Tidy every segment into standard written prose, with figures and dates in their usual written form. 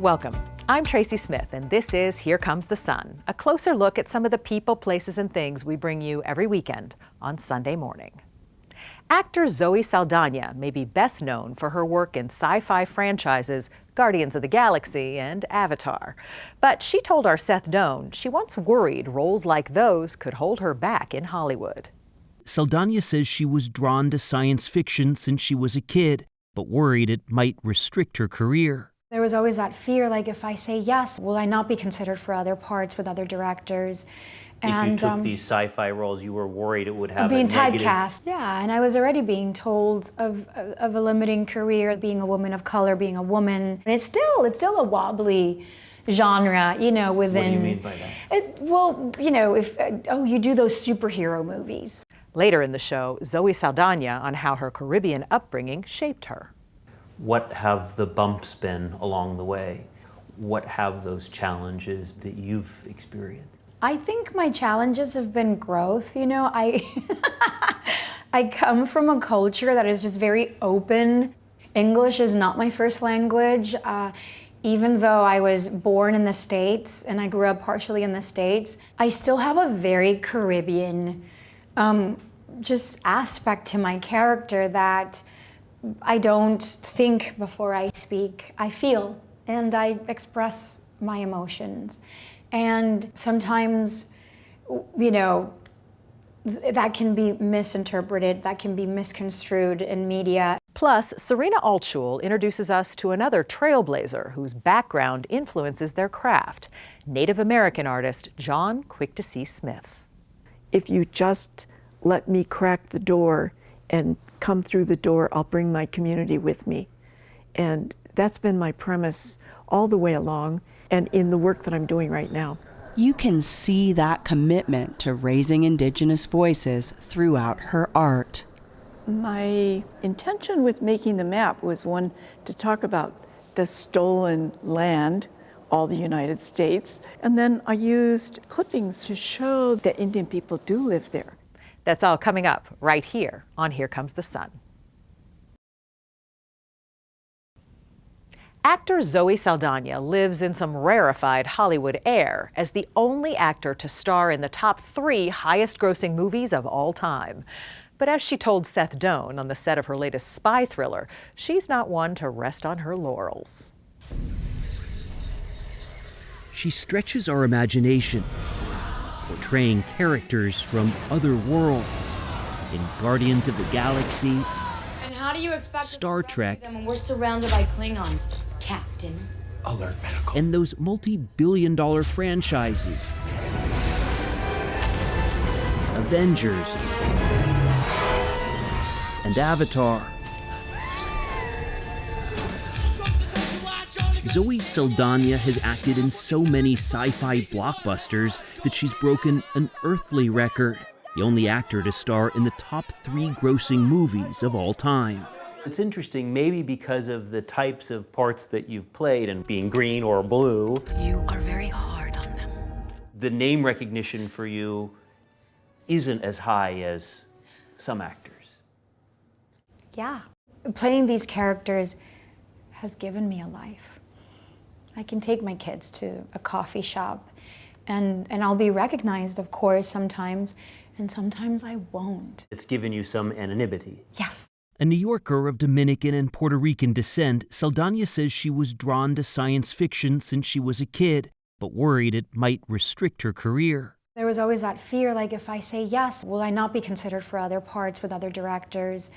Welcome. I'm Tracy Smith, and this is Here Comes the Sun, a closer look at some of the people, places, and things we bring you every weekend on Sunday morning. Actor Zoe Saldaña may be best known for her work in sci-fi franchises Guardians of the Galaxy and Avatar. But she told our Seth Doane she once worried roles like those could hold her back in Hollywood. Saldaña says she was drawn to science fiction since she was a kid, but worried it might restrict her career. There was always that fear, like if I say yes, will I not be considered for other parts with other directors? And if you took these sci-fi roles, you were worried it would have being a negative... typecast. Yeah, and I was already being told of a limiting career, being a woman of color, being a woman. And it's still a wobbly genre, you know, within... What do you mean by that? If you do those superhero movies. Later in the show, Zoe Saldaña on how her Caribbean upbringing shaped her. What have the bumps been along the way? What have those challenges that you've experienced? I think my challenges have been growth. You know, I come from a culture that is just very open. English is not my first language. Even though I was born in the States and I grew up partially in the States, I still have a very Caribbean just aspect to my character that I don't think before I speak. I feel and I express my emotions. And sometimes, that can be misinterpreted, that can be misconstrued in media. Plus, Serena Altschul introduces us to another trailblazer whose background influences their craft, Native American artist Jaune Quick-to-See Smith. If you just let me crack the door and come through the door, I'll bring my community with me. And that's been my premise all the way along, and in the work that I'm doing right now. You can see that commitment to raising Indigenous voices throughout her art. My intention with making the map was, one, to talk about the stolen land, all the United States, and then I used clippings to show that Indian people do live there. That's all coming up right here on Here Comes the Sun. Actor Zoe Saldaña lives in some rarefied Hollywood air as the only actor to star in the top 3 highest-grossing movies of all time. But as she told Seth Doane on the set of her latest spy thriller, she's not one to rest on her laurels. She stretches our imagination, portraying characters from other worlds in Guardians of the Galaxy, and how do you expect Star Trek, them when we're surrounded by Klingons, Captain? Alert medical. and those multi-billion-dollar franchises, Avengers and Avatar. Zoe Saldaña has acted in so many sci-fi blockbusters that she's broken an earthly record, the only actor to star in the top 3 grossing movies of all time. It's interesting, maybe because of the types of parts that you've played and being green or blue. You are very hard on them. The name recognition for you isn't as high as some actors. Yeah, playing these characters has given me a life. I can take my kids to a coffee shop and I'll be recognized, of course, sometimes, and sometimes I won't. It's given you some anonymity. Yes. A New Yorker of Dominican and Puerto Rican descent, Saldaña says she was drawn to science fiction since she was a kid, but worried it might restrict her career. There was always that fear, like if I say yes, will I not be considered for other parts with other directors?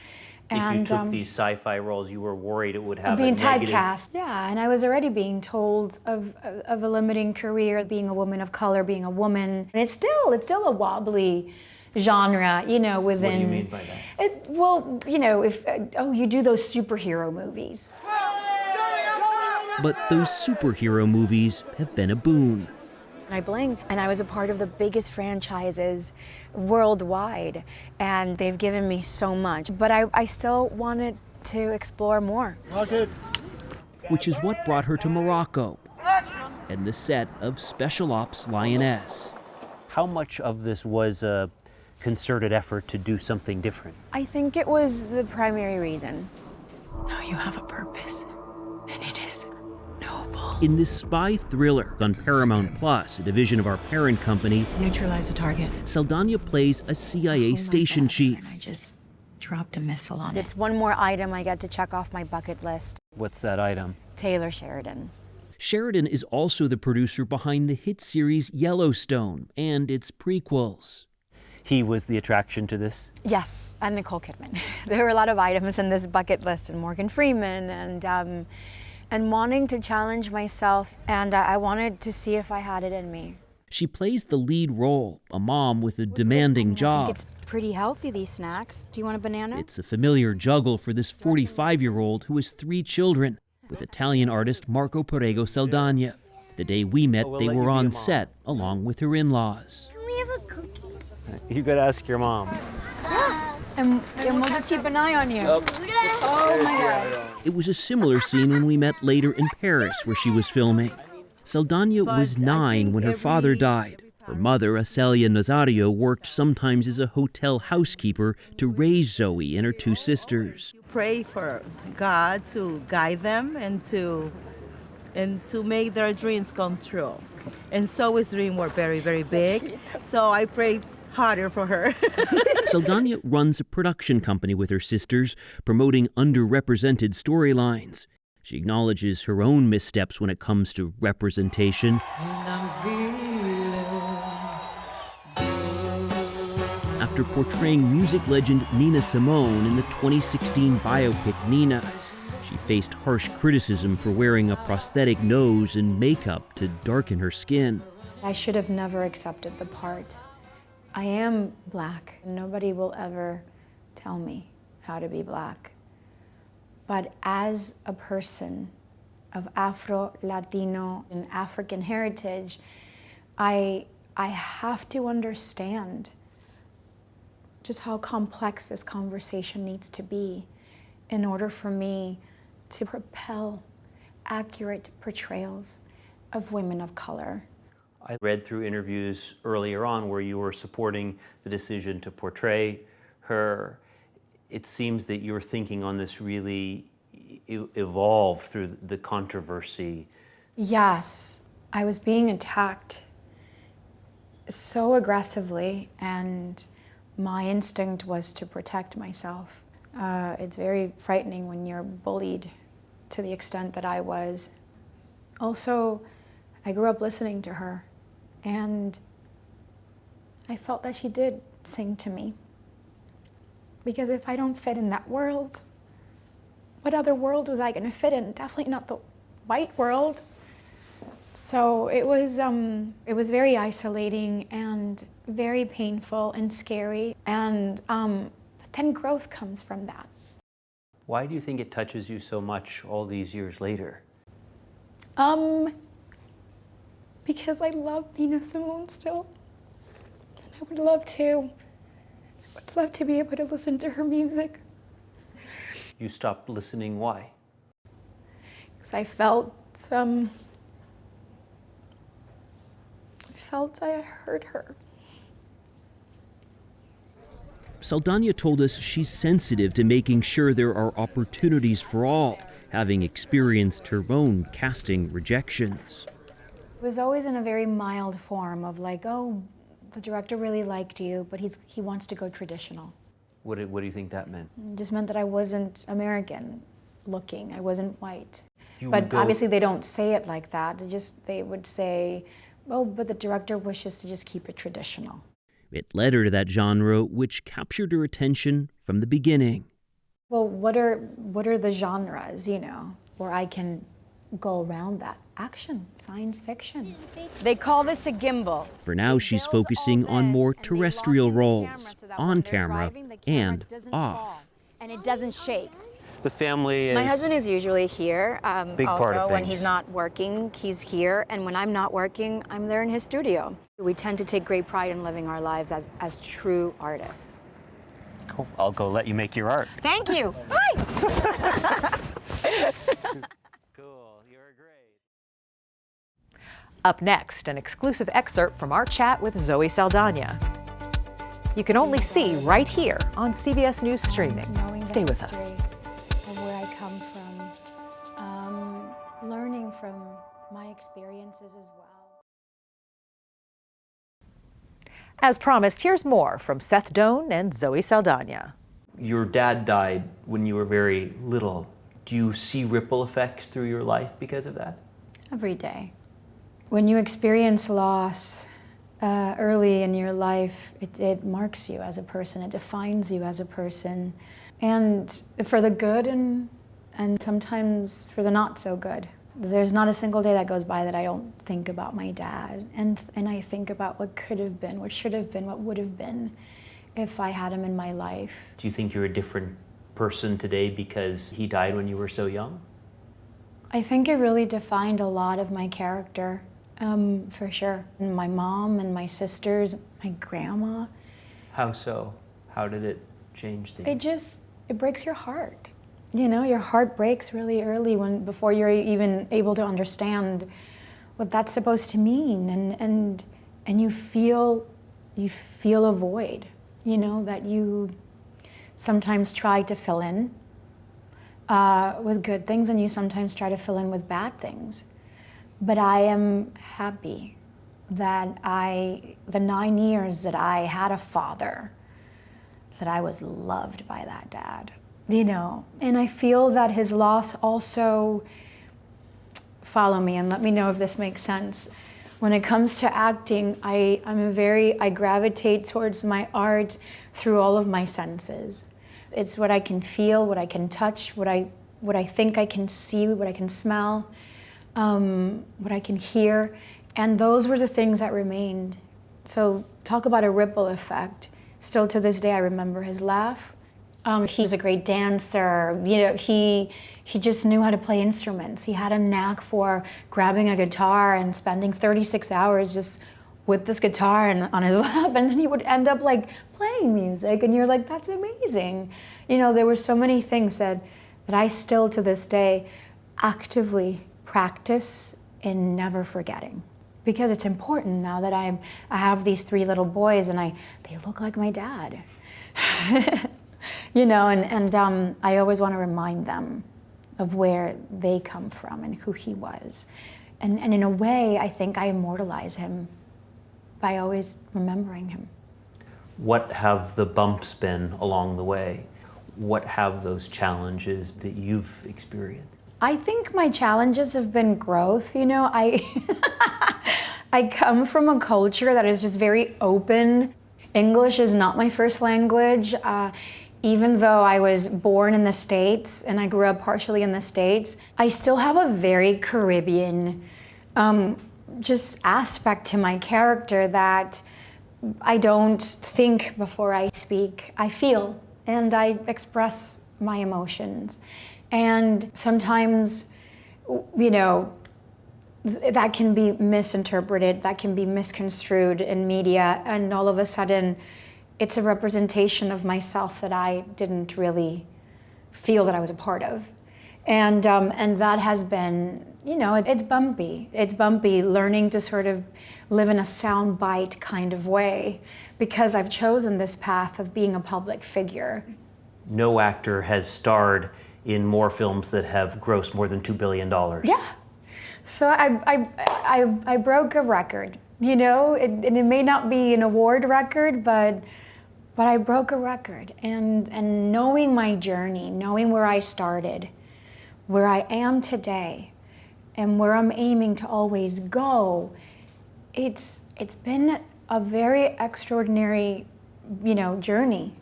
If you took these sci-fi roles, you were worried it would have being a negative... typecast. Yeah, and I was already being told of a limiting career, being a woman of color, being a woman. And it's still a wobbly genre, within... What do you mean by that? If you do those superhero movies. But those superhero movies have been a boon. I blinked, and I was a part of the biggest franchises worldwide, and they've given me so much. But I still wanted to explore more. Which is what brought her to Morocco and the set of Special Ops Lioness. How much of this was a concerted effort to do something different? I think it was the primary reason. Now you have a purpose, and it is noble. In this spy thriller on Paramount Plus, a division of our parent company, Neutralize the target. Saldaña plays a CIA station chief. I just dropped a missile on it. It's one more item I get to check off my bucket list. What's that item? Taylor Sheridan. Sheridan is also the producer behind the hit series Yellowstone and its prequels. He was the attraction to this? Yes, and Nicole Kidman. There were a lot of items in this bucket list, and Morgan Freeman, and wanting to challenge myself, and I wanted to see if I had it in me. She plays the lead role, a mom with a demanding job. I think it's pretty healthy, these snacks. Do you want a banana? It's a familiar juggle for this 45-year-old who has 3 children, with Italian artist Marco Perego Saldaña. The day we met, they were on set, along with her in-laws. Can we have a cookie? You gotta ask your mom. And we'll just keep an eye on you. Oh my God. It was a similar scene when we met later in Paris, where she was filming. Saldaña was 9 when her father died. Her mother, Acelia Nazario, worked sometimes as a hotel housekeeper to raise Zoe and her 2 sisters. Pray for God to guide them and to make their dreams come true. And Zoe's dreams were very, very big, so I prayed harder for her. Saldaña runs a production company with her sisters, promoting underrepresented storylines. She acknowledges her own missteps when it comes to representation. After portraying music legend Nina Simone in the 2016 biopic Nina, she faced harsh criticism for wearing a prosthetic nose and makeup to darken her skin. I should have never accepted the part. I am Black. Nobody will ever tell me how to be Black. But as a person of Afro, Latino, and African heritage, I have to understand just how complex this conversation needs to be in order for me to propel accurate portrayals of women of color. I read through interviews earlier on where you were supporting the decision to portray her. It seems that your thinking on this really evolved through the controversy. Yes, I was being attacked so aggressively, and my instinct was to protect myself. It's very frightening when you're bullied to the extent that I was. Also, I grew up listening to her, and I felt that she did sing to me. Because if I don't fit in that world, what other world was I going to fit in? Definitely not the white world. So it was very isolating and very painful and scary. And but then growth comes from that. Why do you think it touches you so much all these years later? Because I love Nina Simone still. And I would love to be able to listen to her music. You stopped listening, why? Because I felt I had hurt her. Saldaña told us she's sensitive to making sure there are opportunities for all, having experienced her own casting rejections. It was always in a very mild form of like, oh, the director really liked you, but he wants to go traditional. What do you think that meant? It just meant that I wasn't American looking, I wasn't white. But obviously they don't say it like that. They would say, oh, but the director wishes to just keep it traditional. It led her to that genre which captured her attention from the beginning. Well, what are the genres, where I can go around that? Action, science fiction. They call this a gimbal. For now, she's focusing on more terrestrial roles, on camera and off. And it doesn't shake. The family is... My husband is usually here. Big part of also, when things. he's not working, he's here. And when I'm not working, I'm there in his studio. We tend to take great pride in living our lives as true artists. Cool. I'll go let you make your art. Thank you. Bye. Cool. You're great. Up next, an exclusive excerpt from our chat with Zoe Saldaña. You can only see right here on CBS News Streaming. Stay with us. Of where I come from, learning from my experiences as well. As promised, here's more from Seth Doane and Zoe Saldaña. Your dad died when you were very little. Do you see ripple effects through your life because of that? Every day. When you experience loss early in your life, it marks you as a person, it defines you as a person. And for the good and sometimes for the not so good. There's not a single day that goes by that I don't think about my dad. And I think about what could have been, what should have been, what would have been if I had him in my life. Do you think you're a different person today because he died when you were so young? I think it really defined a lot of my character, for sure. And my mom and my sisters, my grandma. How so? How did it change things? It breaks your heart. You know, your heart breaks really early before you're even able to understand what that's supposed to mean, and you feel a void, you know, that you sometimes try to fill in with good things, and you sometimes try to fill in with bad things. But I am happy that the 9 years that I had a father, that I was loved by that dad. You know, and I feel that his loss also, follow me and let me know if this makes sense. When it comes to acting, I gravitate towards my art through all of my senses. It's what I can feel, what I can touch, what I think I can see, what I can smell, what I can hear, and those were the things that remained. So talk about a ripple effect. Still to this day, I remember his laugh. He was a great dancer. You know, he just knew how to play instruments. He had a knack for grabbing a guitar and spending 36 hours just with this guitar on his lap, and then he would end up like playing music, and you're like, that's amazing. You know, there were so many things that I still to this day actively practice in never forgetting. Because it's important now that I have these 3 little boys, and they look like my dad. You know, and I always want to remind them of where they come from and who he was. And in a way, I think I immortalize him by always remembering him. What have the bumps been along the way? What have those challenges that you've experienced? I think my challenges have been growth. You know, I come from a culture that is just very open. English is not my first language. Even though I was born in the States and I grew up partially in the States, I still have a very Caribbean just aspect to my character that I don't think before I speak. I feel and I express my emotions. And sometimes, you know, that can be misinterpreted, that can be misconstrued in media, and all of a sudden, it's a representation of myself that I didn't really feel that I was a part of. And that has been, you know, it's bumpy. It's bumpy learning to sort of live in a soundbite kind of way because I've chosen this path of being a public figure. No actor has starred in more films that have grossed more than $2 billion. Yeah. So I broke a record, you know, and it may not be an award record, but I broke a record. And knowing my journey, knowing where I started, where I am today, and where I'm aiming to always go, it's been a very extraordinary, you know, journey.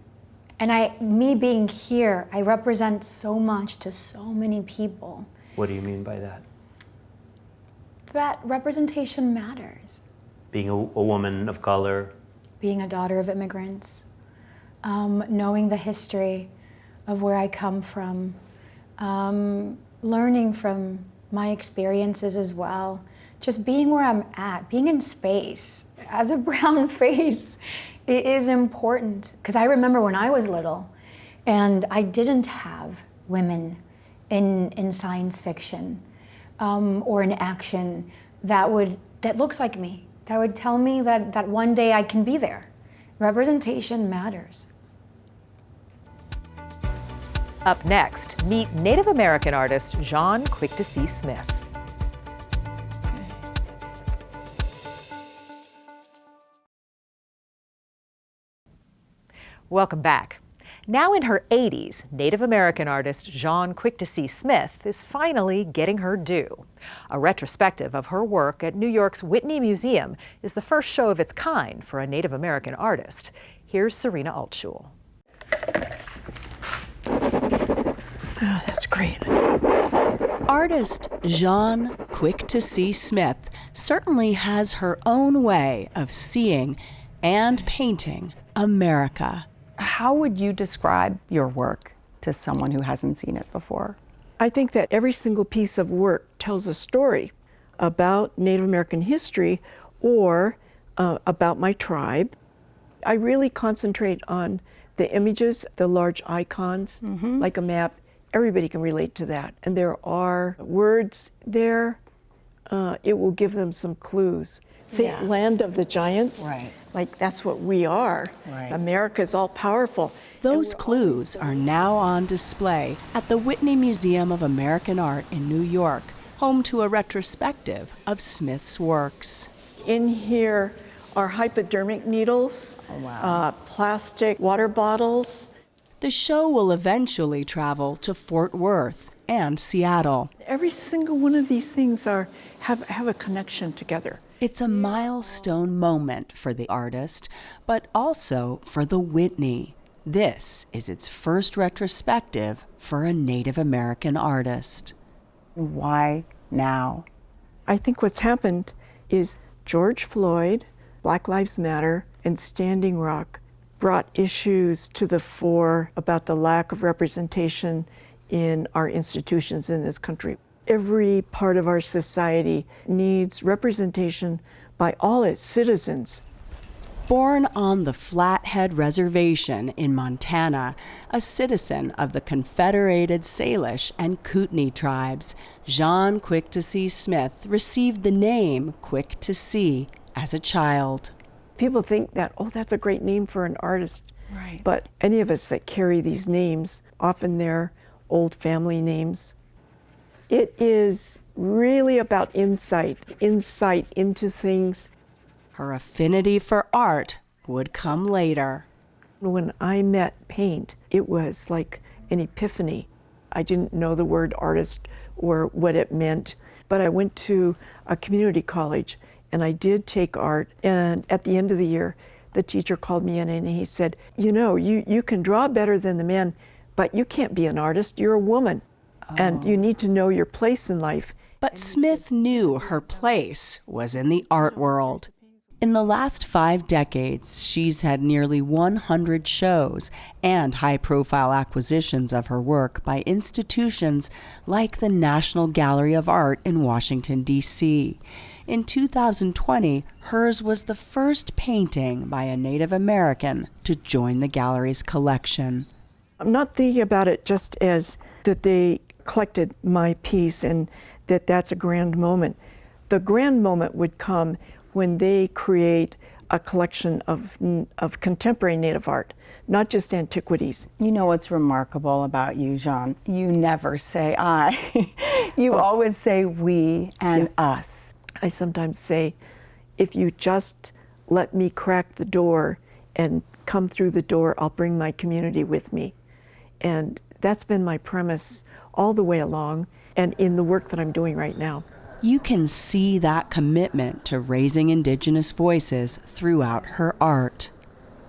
And me being here, I represent so much to so many people. What do you mean by that? That representation matters. Being a woman of color. Being a daughter of immigrants. Knowing the history of where I come from. Learning from my experiences as well. Just being where I'm at, being in space as a brown face, it is important. Because I remember when I was little and I didn't have women in science fiction or in action that looked like me, that would tell me that one day I can be there. Representation matters. Up next, meet Native American artist Jaune Quick-to-See Smith. Welcome back. Now in her 80s, Native American artist Jaune Quick-to-See Smith is finally getting her due. A retrospective of her work at New York's Whitney Museum is the first show of its kind for a Native American artist. Here's Serena Altschul. Oh, that's great. Artist Jaune Quick-to-See Smith certainly has her own way of seeing and painting America. How would you describe your work to someone who hasn't seen it before? I think that every single piece of work tells a story about Native American history or about my tribe. I really concentrate on the images, the large icons, like a map. Everybody can relate to that. And there are words there. It will give them some clues. Say, land of the giants. Right. Like, that's what we are. Right. America is all powerful. Those clues are now on display at the Whitney Museum of American Art in New York, home to a retrospective of Smith's works. In here are hypodermic needles, plastic water bottles. The show will eventually travel to Fort Worth and Seattle. Every single one of these things have a connection together. It's a milestone moment for the artist, but also for the Whitney. This is its first retrospective for a Native American artist. Why now? I think what's happened is George Floyd, Black Lives Matter, and Standing Rock brought issues to the fore about the lack of representation in our institutions in this country. Every part of our society needs representation by all its citizens. Born on the Flathead Reservation in Montana, a citizen of the Confederated Salish and Kootenai tribes, Jaune Quick-to-See Smith received the name Quick-to-See as a child. People think that, oh, that's a great name for an artist. Right. But any of us that carry these names, often they're old family names. It is really about insight into things. Her affinity for art would come later. When I met paint, it was like an epiphany. I didn't know the word artist or what it meant, but I went to a community college and I did take art. And at the end of the year, the teacher called me in and he said, you know, you can draw better than the men, but you can't be an artist, you're a woman. And you need to know your place in life. But Smith knew her place was in the art world. In the last 5 decades, she's had nearly 100 shows and high-profile acquisitions of her work by institutions like the National Gallery of Art in Washington, D.C. In 2020, hers was the first painting by a Native American to join the gallery's collection. I'm not thinking about it just as that they collected my piece and that's a grand moment. The grand moment would come when they create a collection of contemporary Native art, not just antiquities. You know what's remarkable about you, Jaune? You never say I. You always say we and us. I sometimes say, if you just let me crack the door and come through the door, I'll bring my community with me. And that's been my premise all the way along and in the work that I'm doing right now. You can see that commitment to raising Indigenous voices throughout her art.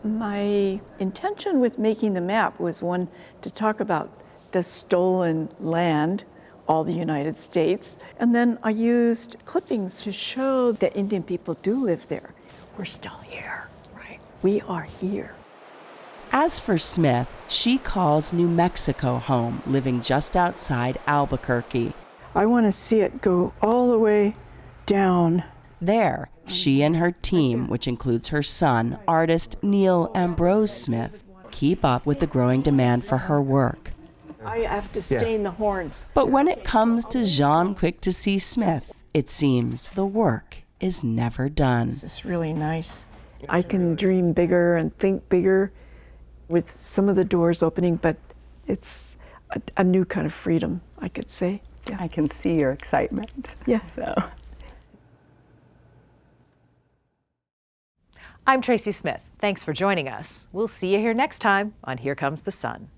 My intention with making the map was, one, to talk about the stolen land, all the United States, and then I used clippings to show that Indian people do live there. We're still here, right? We are here. As for Smith, she calls New Mexico home, living just outside Albuquerque. I want to see it go all the way down. There, she and her team, which includes her son, artist Neil Ambrose Smith, keep up with the growing demand for her work. I have to stain the horns. But when it comes to Jaune Quick-to-See Smith, it seems the work is never done. This is really nice. I can dream bigger and think bigger with some of the doors opening, but it's a new kind of freedom, I could say. Yeah. I can see your excitement. Yes. So. I'm Tracy Smith. Thanks for joining us. We'll see you here next time on Here Comes the Sun.